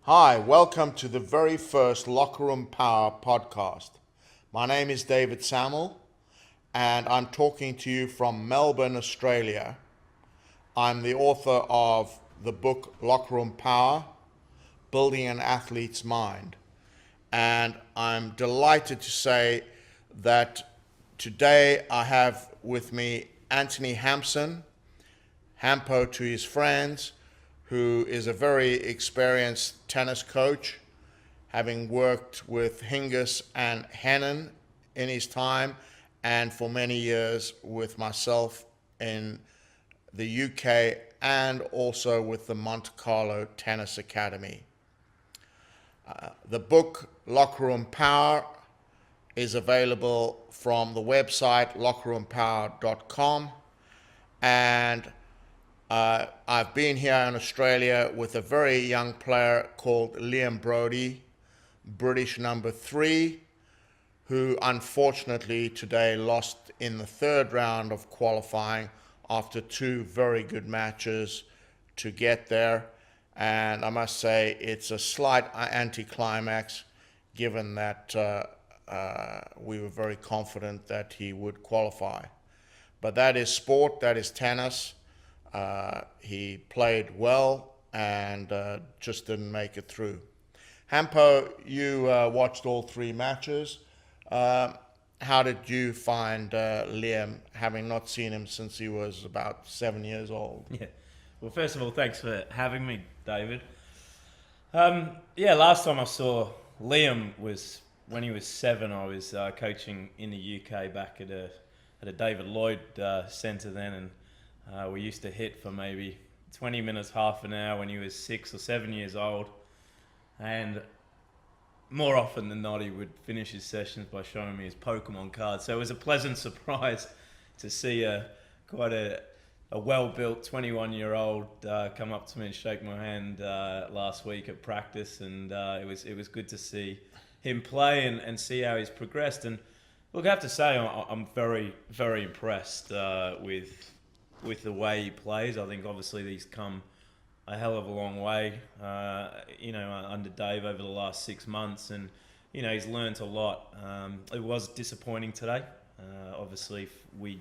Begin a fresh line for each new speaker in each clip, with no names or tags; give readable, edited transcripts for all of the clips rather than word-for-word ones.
Hi, welcome to the very first Locker Room Power podcast. My name is David Samuel, and I'm talking to you from Melbourne, Australia. I'm the author of the book Locker Room Power, Building an Athlete's Mind. And I'm delighted to say that today I have with me Anthony Hampson, HAMPO to his friends, who is a very experienced tennis coach, having worked with Hingis and Hennen in his time, and for many years with myself in the UK and also with the Monte Carlo Tennis Academy. The book Locker Room Power is available from the website lockerroompower.com, and I've been here in Australia with a very young player called Liam Brodie, British number 3, who unfortunately today lost in the third round of qualifying after 2 very good matches to get there. And I must say it's a slight anticlimax given that we were very confident that he would qualify. But that is sport, that is tennis. He played well and just didn't make it through. Hampo, you watched all 3 matches. How did you find Liam, having not seen him since he was about 7 years old?
Yeah. Well, first of all, thanks for having me, David. Last time I saw Liam was when he was 7. I was coaching in the UK back at a David Lloyd centre then, and we used to hit for maybe 20 minutes, half an hour when he was 6 or 7 years old. And more often than not, he would finish his sessions by showing me his Pokemon cards. So it was a pleasant surprise to see quite a well-built 21-year-old come up to me and shake my hand last week at practice. And it was good to see him play and see how he's progressed. And look, I have to say, I'm very, very impressed with the way he plays. I think obviously he's come a hell of a long way, under Dave over the last 6 months, and he's learnt a lot. It was disappointing today. Obviously, we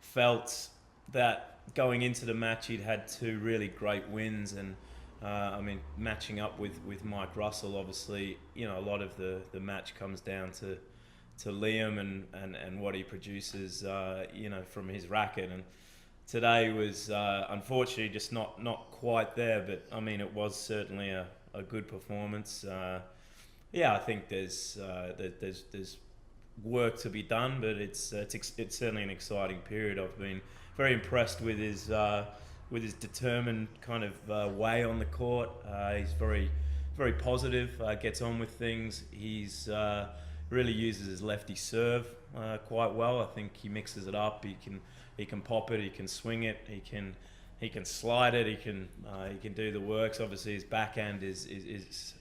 felt that going into the match he'd had 2 really great wins, and matching up with Mike Russell, obviously, a lot of the match comes down to Liam and what he produces, from his racket. And today was unfortunately just not quite there, but it was certainly a good performance. I think there's work to be done, but it's certainly an exciting period. I've been very impressed with his determined kind of way on the court. He's very, very positive, gets on with things. He's really uses his lefty serve quite well. I think he mixes it up. He can pop it, he can swing it, he can slide it, he can do the works. Obviously, his backhand is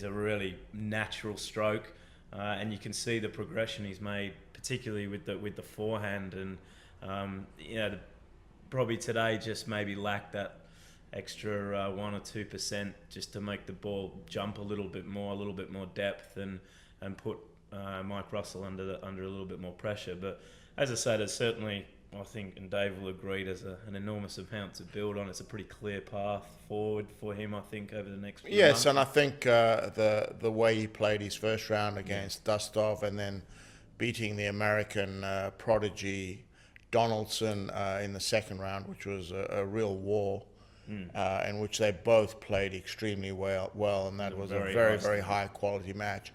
a really natural stroke, and you can see the progression he's made, particularly with the forehand. And probably today just maybe lacked that extra 1 or 2% just to make the ball jump a little bit more depth, and put Mike Russell under a little bit more pressure. But as I said, there's certainly, I think, and Dave will agree, there's an enormous amount to build on. It's a pretty clear path forward for him, I think, over the next few months.
Yes, and I think the way he played his first round against Dustov, and then beating the American prodigy Donaldson in the second round, which was a real war, in which they both played extremely well, and that was a very, very high quality match.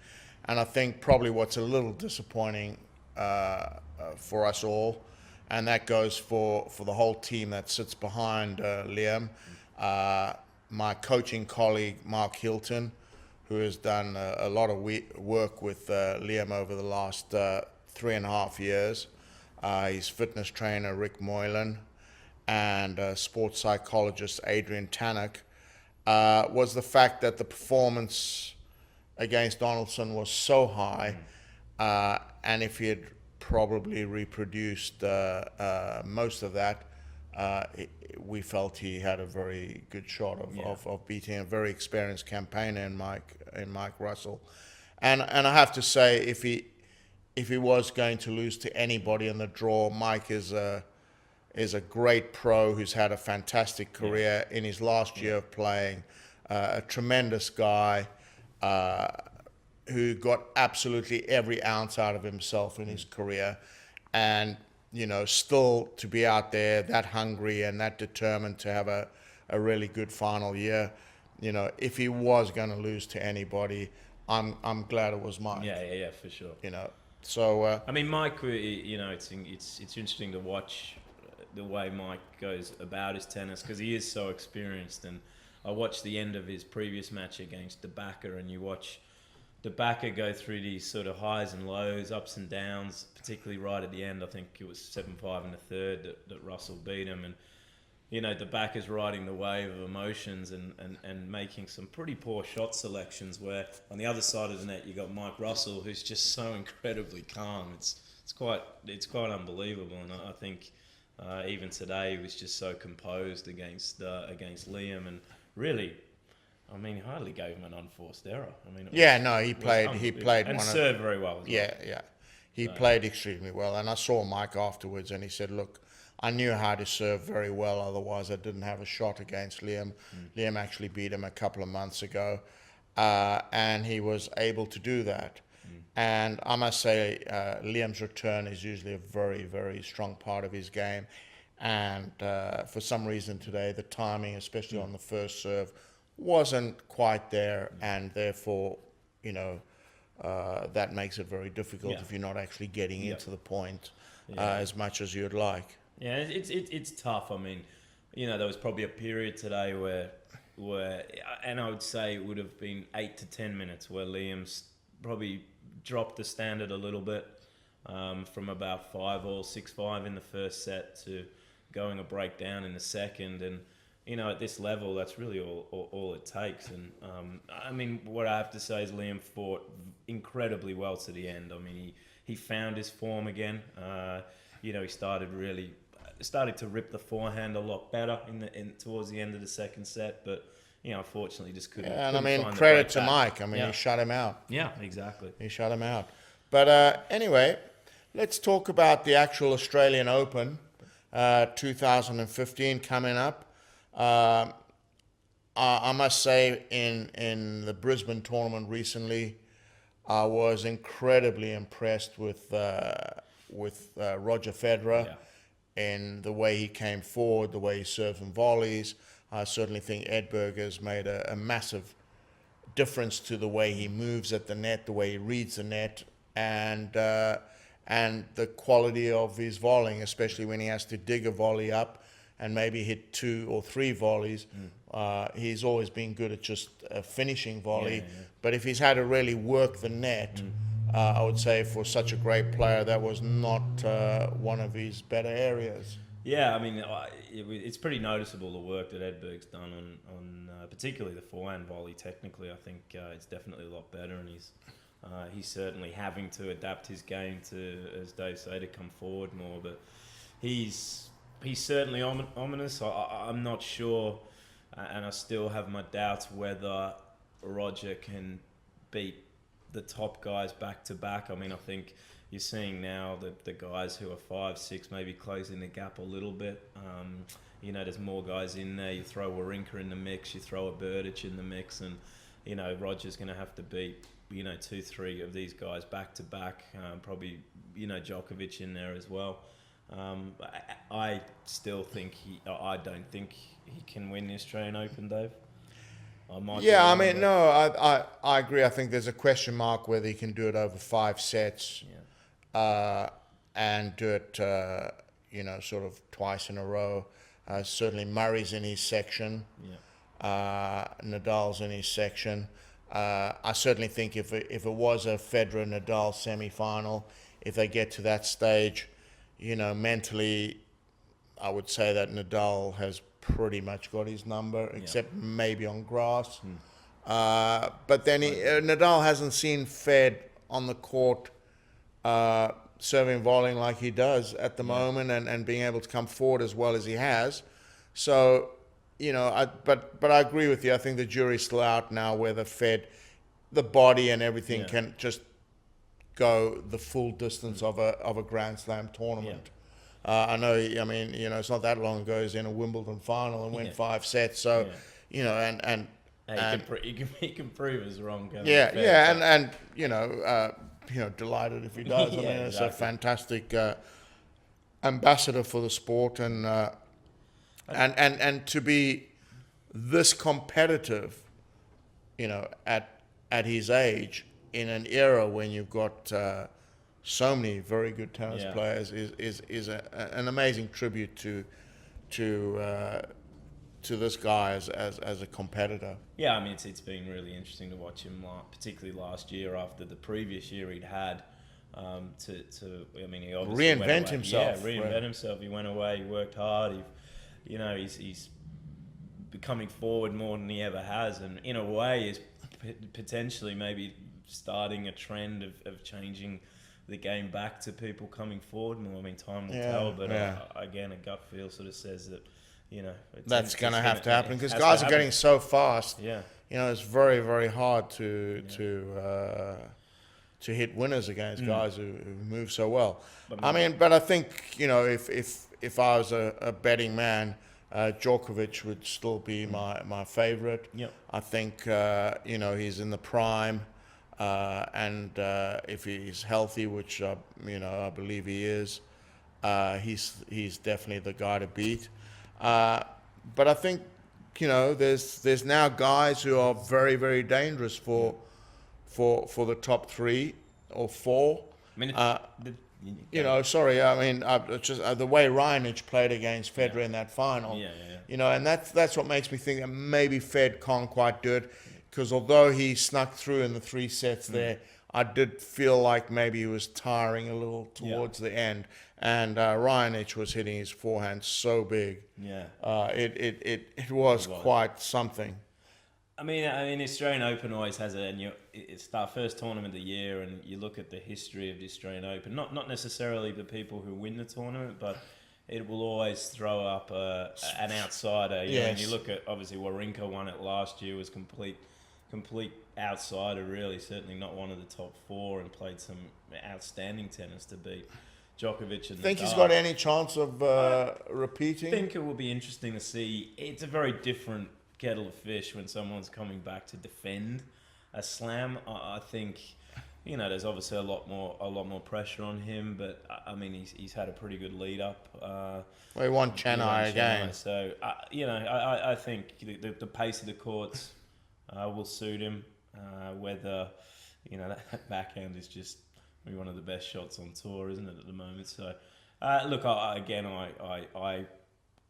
And I think probably what's a little disappointing for us all, and that goes for the whole team that sits behind Liam. My coaching colleague, Mark Hilton, who has done a lot of work with Liam over the last 3.5 years. His fitness trainer, Rick Moylan, and sports psychologist, Adrian Tannock, was the fact that the performance against Donaldson was so high, and if he had probably reproduced most of that, we felt he had a very good shot of beating a very experienced campaigner in Mike Russell. And I have to say, if he was going to lose to anybody in the draw, Mike is a great pro who's had a fantastic career in his last year of playing, a tremendous guy who got absolutely every ounce out of himself in his career, and still to be out there that hungry and that determined to have a really good final year. If he was going to lose to anybody, I'm glad it was Mike.
Yeah, for sure.
So
I mean, Mike, it's interesting to watch the way Mike goes about his tennis, because he is so experienced. And I watched the end of his previous match against DeBacker, and you watch DeBacker go through these sort of highs and lows, ups and downs, particularly right at the end. I think it was 7-5 in the third that Russell beat him. And DeBacker's riding the wave of emotions and making some pretty poor shot selections, where on the other side of the net you got Mike Russell, who's just so incredibly calm. It's quite unbelievable. And I think even today he was just so composed against Liam, and really, I mean, he hardly gave him an unforced error. I mean,
he played
and served very well.
He played extremely well, and I saw Mike afterwards, and he said, "Look, I knew how to serve very well. Otherwise, I didn't have a shot against Liam. Liam actually beat him a couple of months ago, and he was able to do that." And I must say, Liam's return is usually a very, very strong part of his game, and for some reason today, the timing, especially on the first serve, wasn't quite there, and therefore, that makes it very difficult if you're not actually getting into the point as much as you'd like.
Yeah, it's tough. I mean, there was probably a period today where, and I would say it would have been 8 to 10 minutes where Liam's probably dropped the standard a little bit, from about 5-all, 6-5 in the first set to going a breakdown in the second. And at this level, that's really all it takes. And I mean, what I have to say is Liam fought incredibly well to the end. I mean, he found his form again. He started to rip the forehand a lot better towards the end of the second set, but unfortunately just couldn't.
And I mean, credit to Mike. I mean, he shut him out.
Yeah, exactly.
He shut him out. But anyway, let's talk about the actual Australian Open 2015 coming up. I must say, in the Brisbane tournament recently, I was incredibly impressed with Roger Federer in the way he came forward, the way he serves and volleys. I certainly think Edberg has made a massive difference to the way he moves at the net, the way he reads the net, and the quality of his volleying, especially when he has to dig a volley up and maybe hit 2 or 3 volleys. He's always been good at just a finishing volley. But if he's had to really work the net, I would say for such a great player, that was not one of his better areas.
Yeah, I mean, it's pretty noticeable the work that Edberg's done on particularly the forehand volley. Technically, I think it's definitely a lot better, and he's certainly having to adapt his game to, as Dave said, to come forward more. But he's certainly ominous. I'm not sure, and I still have my doubts whether Roger can beat the top guys back to back. I mean, I think you're seeing now that the guys who are 5, 6 maybe closing the gap a little bit. There's more guys in there. You throw Wawrinka in the mix, you throw a Berdych in the mix, and Roger's going to have to beat 2, 3 of these guys back to back. Probably Djokovic in there as well. I still think I don't think he can win the Australian Open, Dave.
I mean, no, I agree. I think there's a question mark whether he can do it over 5 sets, and do it, sort of twice in a row. Certainly Murray's in his section. Nadal's in his section. I certainly think if it was a Federer-Nadal semi-final, if they get to that stage, mentally, I would say that Nadal has pretty much got his number, except maybe on grass. But then Nadal hasn't seen Fed on the court serving volleying like he does at the moment, and being able to come forward as well as he has. So, but I agree with you. I think the jury's still out now whether Fed, the body and everything can just go the full distance of a Grand Slam tournament. I know, it's not that long ago he was in a Wimbledon final and went 5 sets. So, and
he can prove us wrong.
Delighted if he does. It's a fantastic ambassador for the sport, and to be this competitive, at his age, in an era when you've got so many very good tennis players, is an amazing tribute to this guy as a competitor.
Yeah, it's been really interesting to watch him, particularly last year after the previous year he'd had. He obviously
reinvent himself.
Yeah, reinvent himself. He went away. He worked hard. He's coming forward more than he ever has, and in a way is potentially maybe starting a trend of changing the game back to people coming forward more. Time will tell, but again, a gut feel sort of says that
that's going to have to happen, because guys are getting so fast. Yeah, it's very, very hard to hit winners against guys who move so well. But I think if I was a betting man, Djokovic would still be my favorite. Yep. I think he's in the prime, and if he's healthy, which I believe he is, he's definitely the guy to beat. But I think there's now guys who are very, very dangerous for the top 3 or 4. Just the way Raonic played against Federer in that final. And that's what makes me think that maybe Fed can't quite do it, because although he snuck through in the 3 sets there, I did feel like maybe he was tiring a little towards the end. And Raonic was hitting his forehand so big. It was quite something.
Australian Open always has it's our first tournament of the year, and you look at the history of the Australian Open, not necessarily the people who win the tournament, but it will always throw up an outsider. And you look at, obviously, Wawrinka won it last year, was complete outsider, really, certainly not one of the top 4, and played some outstanding tennis to beat Djokovic and
think
Nadal.
He's got any chance of repeating?
I think it will be interesting to see. It's a very different kettle of fish when someone's coming back to defend a slam. I think there's obviously a lot more pressure on him, but he's had a pretty good lead up.
He won Chennai again,
so I think the pace of the courts will suit him. Whether that backhand is just one of the best shots on tour, isn't it, at the moment? So look, I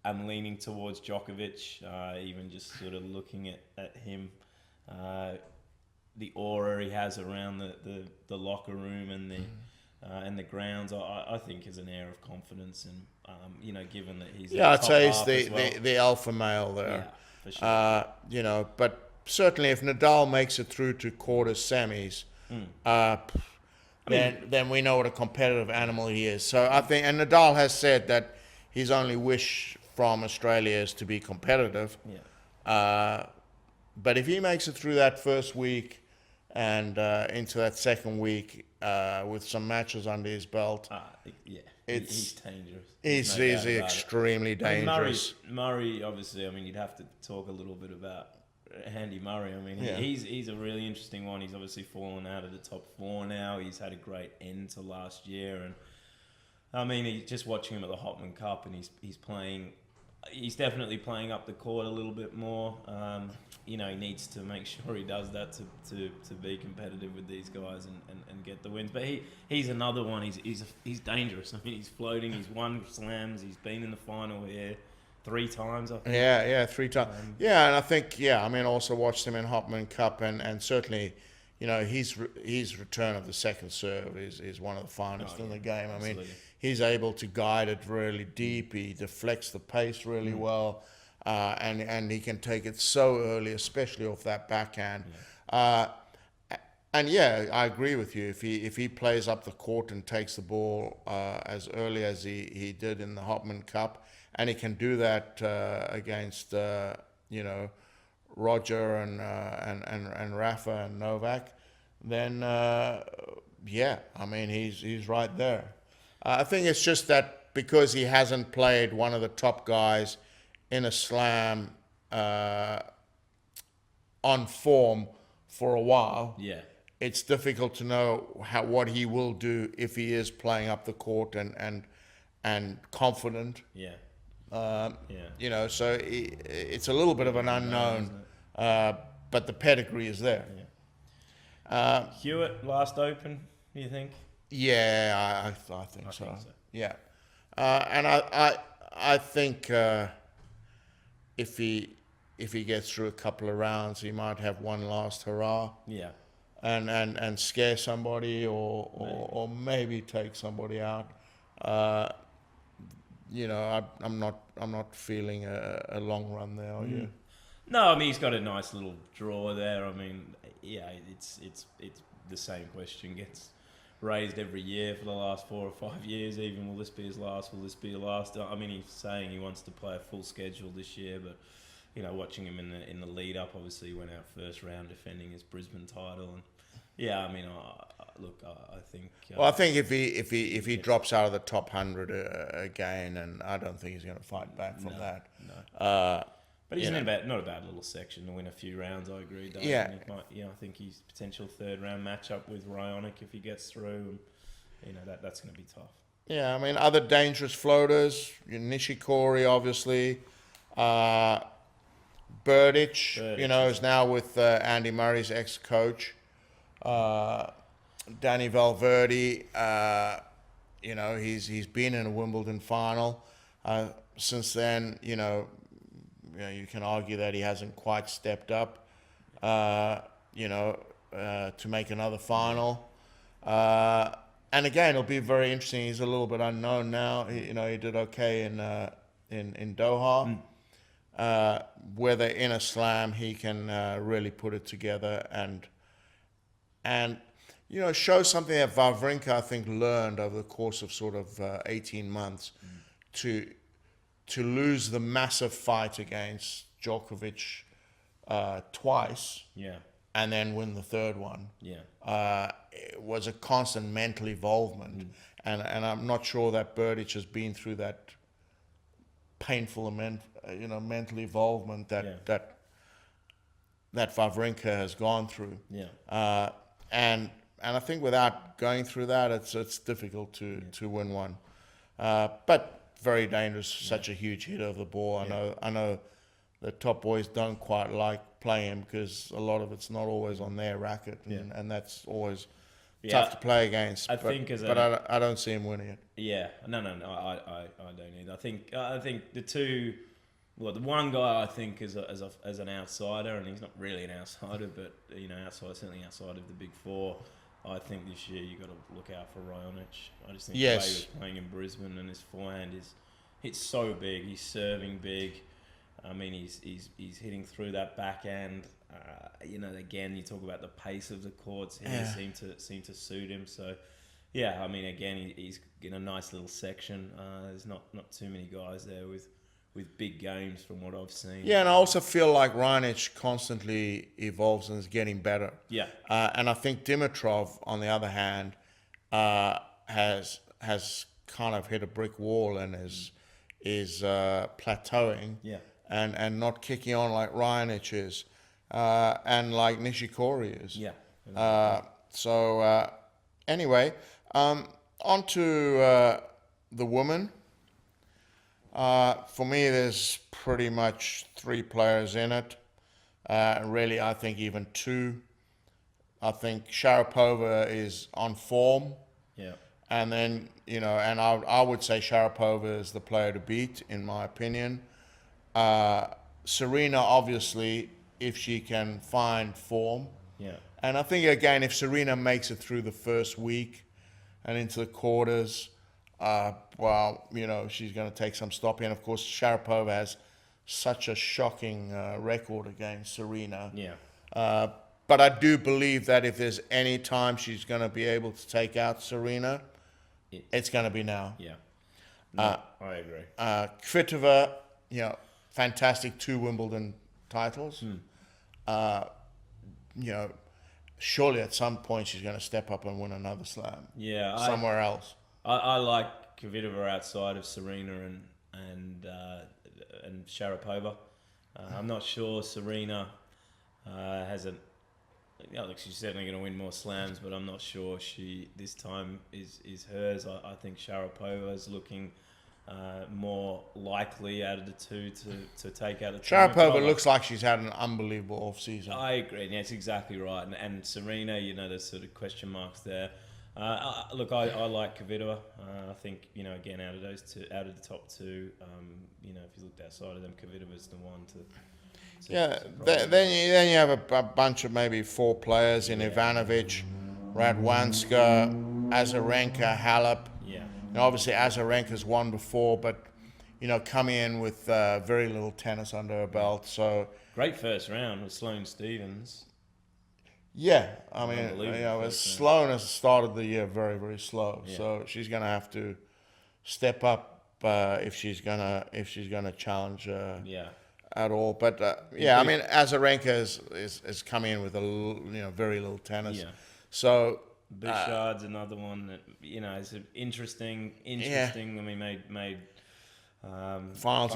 am leaning towards Djokovic, even just sort of looking at him, the aura he has around the locker room and the grounds. I think is an air of confidence, and given that he's
I'd say he's the alpha male there.
Yeah, for sure.
But certainly if Nadal makes it through to quarters, semis, then we know what a competitive animal he is. So I think, and Nadal has said that his only wish from Australia is to be competitive. But if he makes it through that first week and into that second week with some matches under his belt,
he's dangerous.
He's extremely dangerous.
Murray, obviously, you'd have to talk a little bit about Andy Murray. He's a really interesting one. He's obviously fallen out of the top 4 now. He's had a great end to last year, and just watching him at the Hopman Cup, and he's playing. He's definitely playing up the court a little bit more. He needs to make sure he does that to be competitive with these guys and get the wins. But he's another one. He's dangerous. He's floating. He's won slams. He's been in the final here 3 times, I think.
3 times. And I think, also watched him in Hopman Cup, and certainly, his return of the second serve is one of the finest in the game.
Absolutely.
He's able to guide it really deep. He deflects the pace really well, and he can take it so early, especially off that backhand. And And yeah, I agree with you. If he plays up the court and takes the ball as early as he did in the Hopman Cup, and he can do that against you know, Roger and Rafa and Novak, then yeah, I mean he's right there. I think it's just that because he hasn't played one of the top guys in a slam on form for a while,
Yeah.
it's difficult to know what he will do if he is playing up the court and confident.
Yeah.
Yeah.
Yeah.
So it's a little bit of an unknown, but the pedigree is there.
Yeah. Hewitt, last Open, do you think?
Yeah, I think so. Yeah, and I think if he gets through a couple of rounds, he might have one last hurrah.
Yeah.
And scare somebody or maybe take somebody out. I'm not feeling a long run there, are you?
No, I mean he's got a nice little draw there. I mean, yeah, it's the same question gets raised every year for the last 4 or 5 years. Even, will this be his last? Will this be the last? I mean, he's saying he wants to play a full schedule this year, but watching him in the lead up, obviously he went out first round defending his Brisbane title, and yeah, I mean, I think.
Well, I think if he drops out of the top 100 again, and I don't think he's going to fight back from that.
No. But he's not a bad little section to win a few rounds. I agree.
Yeah.
I think he's potential third round matchup with Raonic if he gets through. And, that's going to be tough.
Yeah, I mean, other dangerous floaters, Nishikori, obviously. Burditch, is now with Andy Murray's ex-coach. Danny Valverde, he's been in a Wimbledon final. Since then, you can argue that he hasn't quite stepped up, to make another final. And again, it'll be very interesting. He's a little bit unknown now. He did okay in Doha. Whether in a slam he can really put it together and show something that Wawrinka, I think, learned over the course of sort of 18 months to lose the massive fight against Djokovic twice, and then win the third one. It was a constant mental involvement, and I'm not sure that Burditch has been through that painful mental involvement that Wawrinka has gone through. And I think without going through that, it's difficult to win one. But very dangerous, such a huge hitter of the ball. I know the top boys don't quite like playing him because a lot of it's not always on their racket, and that's always tough to play against. I don't see him winning it.
Yeah, no, I don't either. I think the two. Well, the one guy I think as an outsider, and he's not really an outsider, but certainly outside of the big four, I think this year you got to look out for Raonic. I just think the way he was playing in Brisbane and his forehand it's so big. He's serving big. I mean, he's hitting through that backhand. Again, you talk about the pace of the courts. He seem to suit him. So, yeah, I mean, again, he's in a nice little section. There's not too many guys there with big games from what I've seen.
Yeah, and I also feel like Raonic constantly evolves and is getting better.
Yeah.
And I think Dimitrov, on the other hand, has kind of hit a brick wall and is plateauing.
Yeah.
And not kicking on like Raonic is, and like Nishikori is.
Yeah.
Anyway, on to the women. For me, there's pretty much 3 players in it. Really, I think even 2. I think Sharapova is on form.
Yeah.
And then, and I would say Sharapova is the player to beat, in my opinion. Serena, obviously, if she can find form.
Yeah.
And I think, again, if Serena makes it through the first week and into the quarters, she's going to take some stopping. And, of course, Sharapova has such a shocking record against Serena.
Yeah.
but I do believe that if there's any time she's going to be able to take out Serena, it's going to be now.
Yeah. No, I agree.
Kvitova, fantastic 2 Wimbledon titles. Surely at some point she's going to step up and win another slam.
Yeah.
Somewhere else.
I like Kvitova outside of Serena and Sharapova. I'm not sure Serena hasn't. Look, she's certainly going to win more slams, but I'm not sure this time is hers. I think Sharapova is looking more likely out of the two to take out the
Sharapova looks like she's had an unbelievable off-season.
I agree. Yeah, that's exactly right. And Serena, there's sort of question marks there. Look, I like Kvitova. I think, again, out of the top two, if you looked outside of them, Kvitova's the one to
then you have a bunch of maybe 4 players in Ivanovic, Radwanska, Azarenka, Halep.
Yeah.
Obviously Azarenka's won before, but coming in with very little tennis under her belt. So
great first round with Sloane Stephens.
Yeah, I mean, Sloane has started the year very, very slow. Yeah. So she's going to have to step up if she's gonna challenge. At all, but I mean, Azarenka is coming in with very little tennis. Yeah. So
Bouchard's another one that is interesting. I mean, made
finals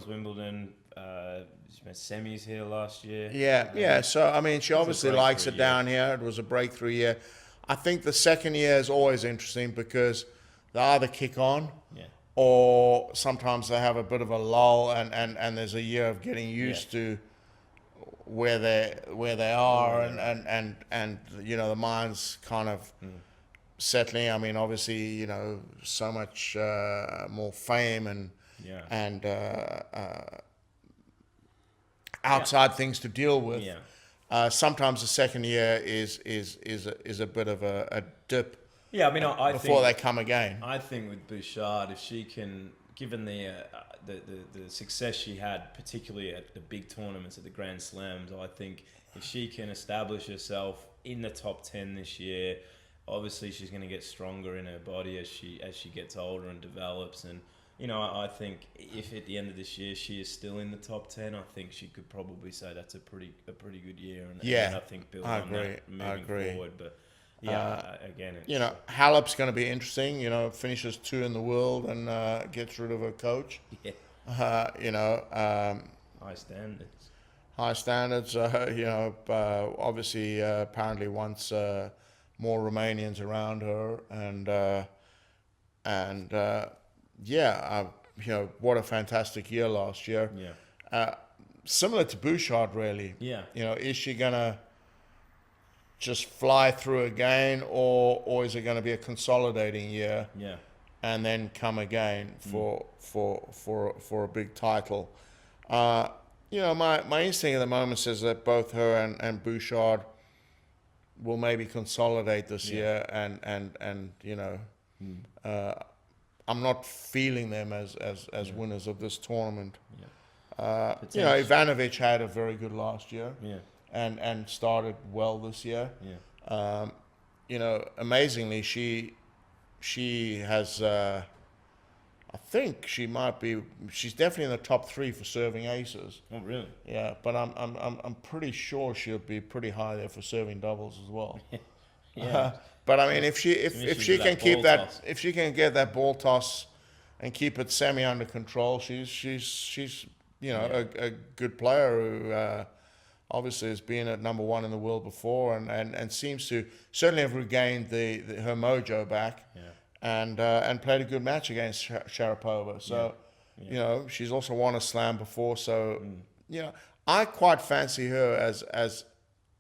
Wimbledon. She made semis here last year.
Yeah. So I mean, she obviously likes it down here. It was a breakthrough year. I think the second year is always interesting because they either kick on. Yeah. Or sometimes they have a bit of a lull, and there's a year of getting used to where they are, and the mind's kind of settling. I mean, obviously, so much more fame and outside things to deal with. Yeah. Sometimes the second year is a bit of a dip.
Yeah, I mean,
before they come again.
I think with Bouchard, if she can, given the success she had, particularly at the big tournaments, at the Grand Slams, I think if she can establish herself in the top 10 this year, obviously she's going to get stronger in her body as she gets older and develops. And I think if at the end of this year she is still in the top 10, I think she could probably say that's a pretty good year. And I think build on that moving forward, but. Again,
Halep's going to be interesting. Finishes 2 in the world and gets rid of her coach.
Yeah. High standards.
High standards. Obviously, apparently wants more Romanians around her, what a fantastic year last year.
Yeah.
Similar to Bouchard, really.
Yeah.
Is she gonna just fly through again, or is it going to be a consolidating year?
Yeah.
And then come again for a big title? My instinct at the moment says that both her and Bouchard will maybe consolidate this year, and I'm not feeling them as winners of this tournament. Yeah. Ivanovic had a very good last year.
Yeah.
And started well this year.
Yeah.
Amazingly, she has. I think she's definitely in the top 3 for serving aces.
Oh, really?
Yeah, but I'm pretty sure she'll be pretty high there for serving doubles as well.
Yeah.
But I mean, if she can keep that, if she can get that ball toss and keep it semi under control, she's a good player who. Obviously has been at number 1 in the world before, and seems to certainly have regained her mojo back, and played a good match against Sharapova. So, she's also won a slam before. So, I quite fancy her as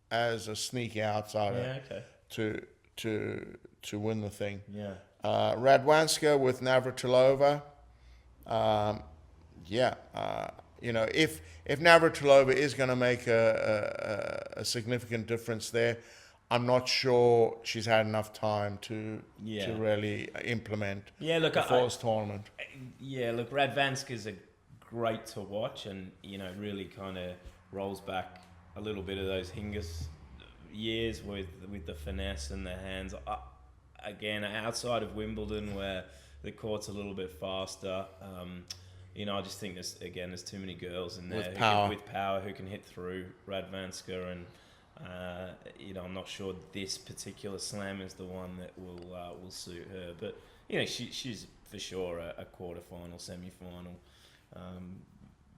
a sneaky outsider to win the thing.
Yeah.
Radwanska with Navratilova. If Navratilova is going to make a significant difference there, I'm not sure she's had enough time to really implement before this tournament.
Radwanska's great to watch, and really kind of rolls back a little bit of those Hingis years with the finesse and the hands. Again, outside of Wimbledon, where the court's a little bit faster, I just think there's too many girls in there with power who can hit through Radvanska, and I'm not sure this particular slam is the one that will suit her. But she's for sure a quarterfinal, semi-final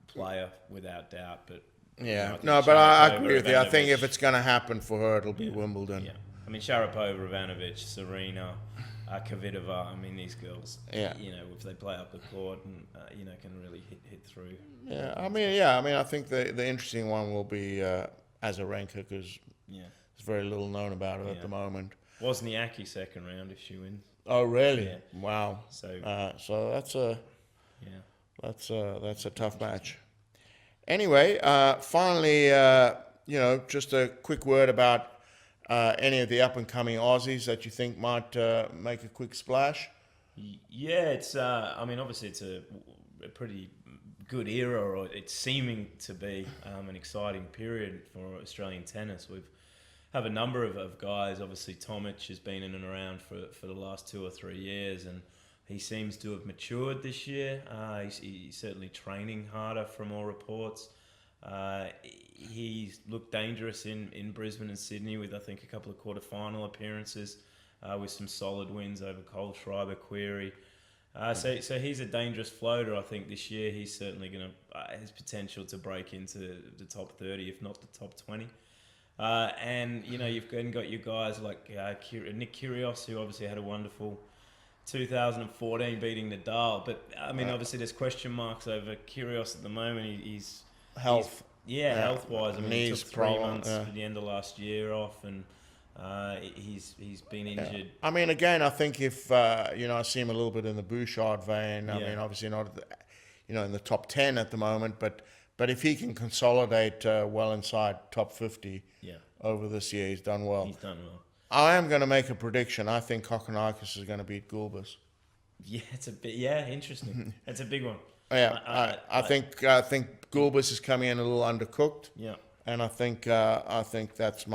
player without doubt. But
I agree with you. I think if it's going to happen for her, it'll be Wimbledon.
Yeah, I mean Sharapova, Ivanovic, Serena, Kvitova. I mean these girls.
Yeah.
If they play up the court and can really hit through.
Yeah. I mean, I think the interesting one will be Azarenka, because there's very little known about her at the moment.
Wozniacki second round if she wins.
Oh really?
Yeah.
Wow. So that's a tough match. Anyway, finally, just a quick word about any of the up-and-coming Aussies that you think might make a quick splash.
Yeah, it's. Obviously, it's a pretty good era, or it's seeming to be an exciting period for Australian tennis. We have a number of guys. Obviously, Tomic has been in and around for the last 2 or 3 years, and he seems to have matured this year. He's certainly training harder from all reports. He's looked dangerous in Brisbane and Sydney with, I think, a couple of quarterfinal appearances with some solid wins over Cole Schreiber, Query. So he's a dangerous floater. I think this year he's certainly going to has potential to break into the top 30, if not the top 20. And you've then got your guys like Nick Kyrgios, who obviously had a wonderful 2014 beating Nadal, but obviously there's question marks over Kyrgios at the moment. He's
health.
Health-wise. He took 3 months
at
the end of last year off, and he's been injured.
Again, I think if I see him a little bit in the Bouchard vein. Obviously not, in the top 10 at the moment, but if he can consolidate well inside top 50 over this year, he's done well.
He's done well.
I am going to make a prediction. I think Kokkinakis is going to beat Gulbis.
Yeah, it's a bit. Interesting. It's a big one.
Yeah, I think Gulbis is coming in a little undercooked.
Yeah,
and I think that's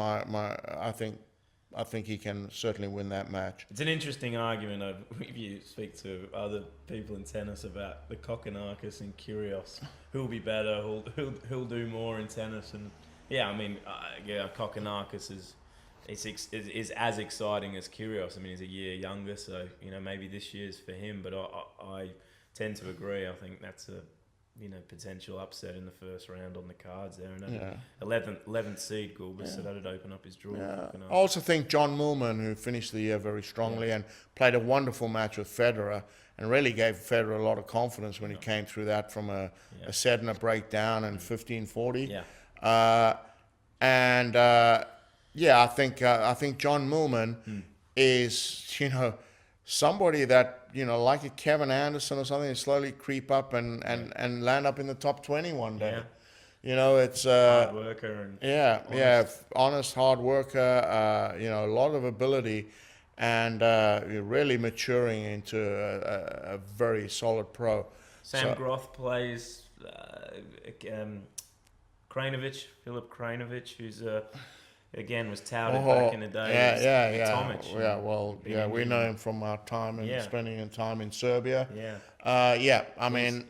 I think he can certainly win that match.
It's an interesting argument if you speak to other people in tennis about the Kokkinakis and Kyrgios, who'll be better, who'll do more in tennis, and Kokkinakis is as exciting as Kyrgios. He's a year younger, so maybe this year's for him. But I tend to agree. I think that's a potential upset in the first round on the cards there, and 11th seed Gulbis, so that'd open up his draw.
Yeah. I also think John Millman, who finished the year very strongly and played a wonderful match with Federer, and really gave Federer a lot of confidence when he came through that from a set and a breakdown in 15-40. I think John Millman is, somebody that, like a Kevin Anderson or something, slowly creep up and land up in the top 20 one day. It's
hard worker and
honest hard worker. A lot of ability, and really maturing into a very solid pro.
Sam Groth plays Philip Krajinovic, who's again was touted back in the day. Tomic.
We know him from our time and spending time in Serbia.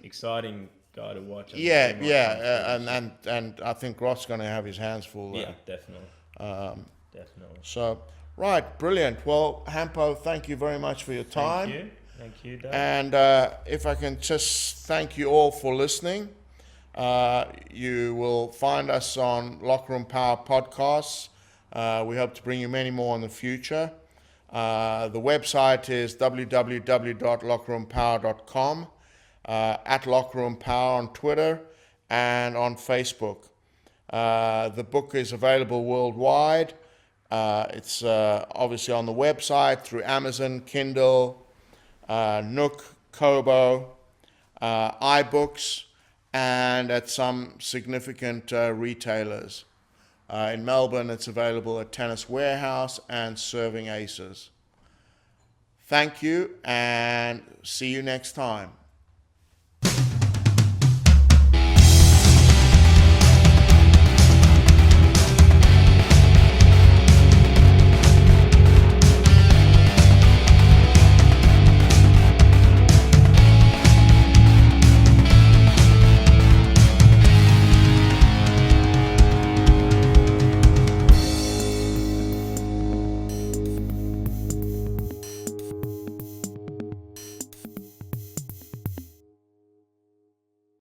Exciting guy to watch.
And I think Groth's going to have his hands full there.
Yeah, definitely. Definitely.
So, right, brilliant. Well, Hampo, thank you very much for your time.
Thank you, Dave.
And if I can just thank you all for listening. You will find us on Locker Room Power podcasts. We hope to bring you many more in the future. The website is www.lockerroompower.com, at Locker Room Power on Twitter and on Facebook. The book is available worldwide. It's obviously on the website through Amazon, Kindle, Nook, Kobo, iBooks, and at some significant retailers. In Melbourne, it's available at Tennis Warehouse and Serving Aces. Thank you, and see you next time.